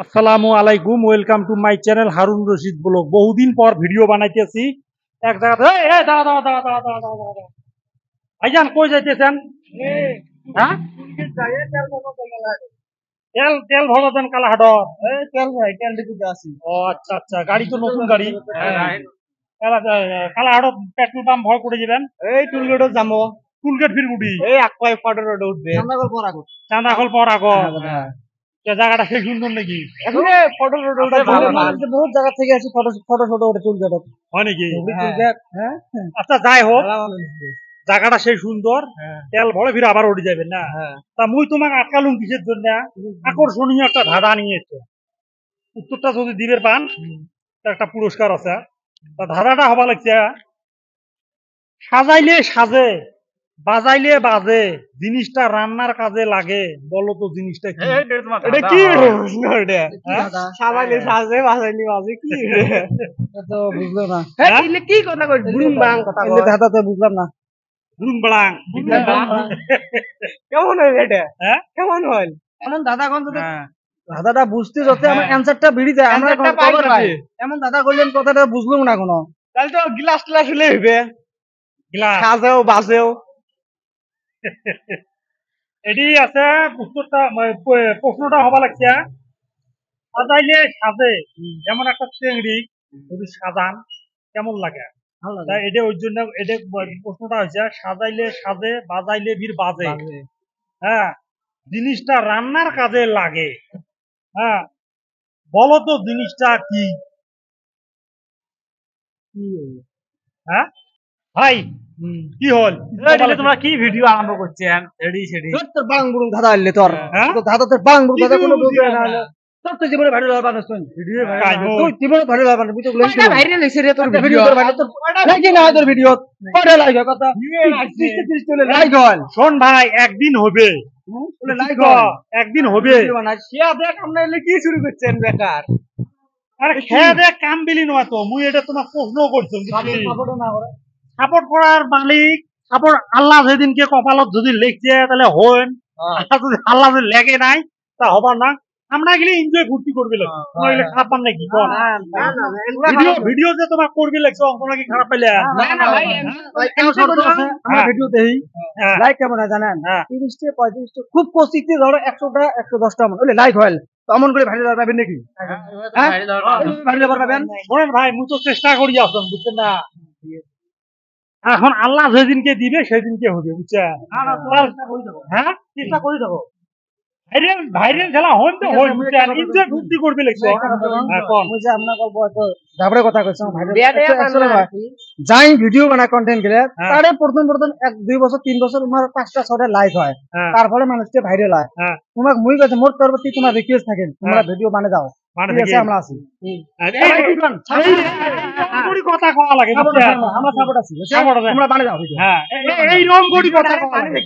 আসসালামু আলাইকুম, welcome to my channel Harun Rashid blog. বহুদিন পর ভিডিও বানাইতেছি এক জায়গাতে। দাঁড়া দাঁড়া দাঁড়া দাঁড়া দাঁড়া দাঁড়া দাঁড়া। ভাইজান কই যাইতেছেন? হ্যাঁ, তেল তেল ভরাতেন কালাহাট। তেল ভাই তেল ডিপুতে আছি। ও আচ্ছা আচ্ছা, গাড়ি তো নতুন গাড়ি। কালাহাট পেট্রোল পাম্প ভয় করে যাবেন। এই টুলগেটও যাবো। টুলগেট ফিরগুটি এই আকপাই ফটো রোড উঠবে। চান্দাখল পর আগো জায়গাটা সেই সুন্দর নাকি? এখন ফটো রোড উঠে ভালো না। বহুত জায়গা থেকে আসি ফটো ফটো ফটো উঠে টুলগেট হয় নাকি? টুলগেট। হ্যাঁ আচ্ছা যাই হোক, জায়গাটা সেই সুন্দর। তেল ভরে ফিরে আবার উঠে যাবেন না? তা মুই তোমাকে আটকালুম কিসের জন্য? আকর্ষণীয় একটা ধাঁধা নিয়েছে, উত্তরটা যদি দিবের পান তা একটা পুরস্কার আছে। তা ধাঁধাটা হবা লাগছে, সাজাইলে সাজে বাজাইলে বাজে জিনিসটা রান্নার কাজে লাগে, বলো তো জিনিসটা কি? এটা কি প্রশ্ন এটা? সাজাইলে সাজে বাজাইলে বাজে কি? তো বুঝলো না। এটা কি কথা কই? বুড়ুম বাং কথা কই। এই ধাঁধাতে বুঝলাম না। বুড়ুম বাড়াং কেমন হইল এটা? হ্যাঁ কেমন হইল? এমন দাদা কোন যদি দাদাটা বুঝতে যত আমার অ্যানসারটা বেরিয়ে যায় আমরা কভার পাই। এমন দাদা কইলেন কথাটা বুঝলুম না কোনো। তাহলে তো গ্লাস গ্লাস হলে হইবে। গ্লাস সাজেও বাজেও। এটি আছে উত্তরটা, প্রশ্নটা হবা লাগছে, সাজাইলে সাজে যেমন একটা চিংড়ি যদি সাজান কেমন লাগে? তা এটা ওই জন্য এটা প্রশ্নটা হয়েছে, সাজাইলে সাজে বাজাইলে ভিড় বাজে। হ্যাঁ, জিনিসটা রান্নার কাজে লাগে। হ্যাঁ, বলো তো জিনিসটা কি? হ্যাঁ ভাই, কি হল? তোমরা কি ভিডিও আরম্ভ করছেন? এডি সেডি তোর বাং বুড়ুম ধাঁধা হইলে তোর হ্যাঁ? তো ধাঁধা তোর বাং বুড়ুম ধাঁধা কোনো বুঝবে না। তোর তো জীবনে ভাইরাল হবার না। ভিডিও তুই জীবনে ভাইরাল হবার না। তুই তো বলছিস ভাইরাল হইছে রে তোর ভিডিও। তোর ভাইরাল তোর নাকি না তোর ভিডিও কয়টা লাইক হয় কথা? 30 চলে লাইক হয়। শোন ভাই, একদিন হবে, বলে লাইক হয়, একদিন হবে। শিয়া দেখ আমরা এলে কি শুরু করছেন বেকার? আরে খেয়ে দেখ কাম বিলি নয় তো, মুই এটা তোমার প্রশ্ন করছো। সাপোর্ট করার মালিক সাপোর্ট আল্লাহ যেদিনকে কপালত যদি লেখছে তাহলে হন, যদি আল্লাহ যদি লেগে নাই তা হবার না। আমরা গেলে এনজয় ফুর্তি করবি লাগছে, খারাপ পান নাকি? ভিডিও যে তোমার করবি লাগছে তোমরা কি খারাপ পাইলে? ভিডিও দেই লাইক কেমন হয় জানেন? 30 35 খুব কষিতে ধরো 100টা 110টা বলে লাইক হয়। অমন করে ভাইরাল হবার পাবেন নাকি? ভাইরাল হবার পাবেন? শোনেন ভাই, মুই তো চেষ্টা করি আসুন, বুঝছেন না? এখন আল্লাহ যেদিনকে দিবে সেদিনকে হবে, বুঝছেন? হ্যাঁ, চেষ্টা করি দেবো। ভাইরাল খেলা হন তো হন, বুঝছেন? এনজয় ফুর্তি করবে লাগছে। কথা কইছো যাই ভিডিও বানায় কন্টেন্ট গেলে তারে প্রথম 1 2 বছর 3 বছর তোমার 5টা 6টা লাইক হয়, তারপরে মানুষকে ভাইরাল হয়। তোমাকে মুই কাছে মোর পরবর্তী তোমার রিকোয়েস্ট থাকেন তোমরা ভিডিও বানিয়ে দাও, ঠিক আছে? আমরা আছি, কথা কওয়া লাগে, আমরা সাপোর্ট আছি, তোমরা বানিয়ে দাও ভিডিও। হ্যাঁ, এই রকম করি কথা কওয়া লাগে।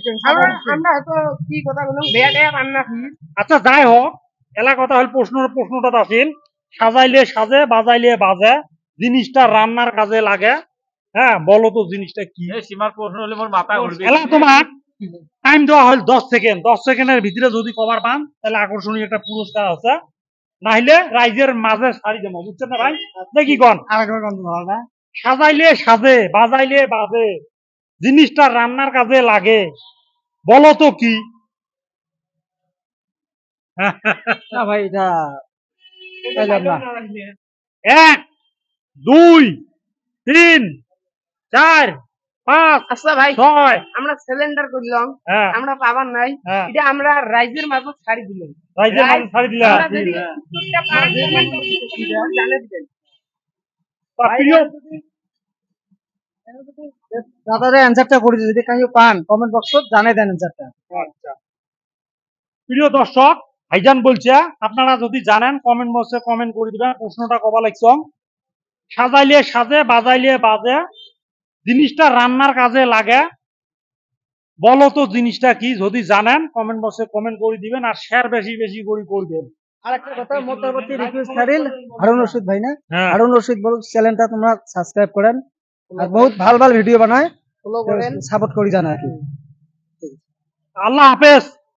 আমরা হয়তো কি কথা বললাম বেয়া দেয়া বান্না। আচ্ছা যাই হোক, এলা কথা হল প্রশ্নটা আছিল, সাজাইলে সাজে বাজাইলে বাজে জিনিসটা রান্নার কাজে লাগে। হ্যাঁ, বলো তো জিনিসটা কি? সীমার প্রশ্ন হলে মোর মাথা ঘুরবে। এলা তোমার টাইম দেওয়া হল 10 সেকেন্ড। 10 সেকেন্ডের ভিতরে যদি কভার পান তাহলে আকর্ষণীয় একটা পুরস্কার আছে, নাইলে রাইজের মাঝে ছাড়ি দেবো, বুঝছেন না ভাই? দেখি কোন সাজাইলে সাজে বাজাইলে বাজে জিনিসটা রান্নার কাজে লাগে, বলো তো কি? ভাই এটা 1 2 3 4 5। আচ্ছা ভাই 6 আমরা সিলিন্ডার করলাম, আমরা পাবার নাই, এটা আমরা রাইজের মাঝে ছাড়ি দিলাম। রাইজের মাঝে ছাড়ি দিলাম। দাদারে অ্যানসারটা করে যদি কাইও পান কমেন্ট বক্সে জানাই দেন অ্যানসারটা। আচ্ছা প্রিয় দর্শক, ভাইজান বলছে আপনারা যদি জানেন কমেন্ট বক্সে কমেন্ট করে দিবেন। প্রশ্নটা কবা লাগছে, সাজাইলে সাজে বাজাইলে বাজে জিনিসটা রান্নার কাজে লাগে, বলো তো জিনিসটা কি? যদি জানেন কমেন্ট বক্সে কমেন্ট করে দিবেন আর শেয়ার বেশি বেশি করে করবেন। আরেকটা কথা মোটামুটি রিকোয়েস্ট থাকল হারুন রশিদ ভাই না, হারুন রশিদ বল চ্যানেলটা তোমরা সাবস্ক্রাইব করেন আর বহুত ভালো ভালো ভিডিও বানায়, ফলো করেন, সাপোর্ট করি জানা। আল্লাহ হাফেজ।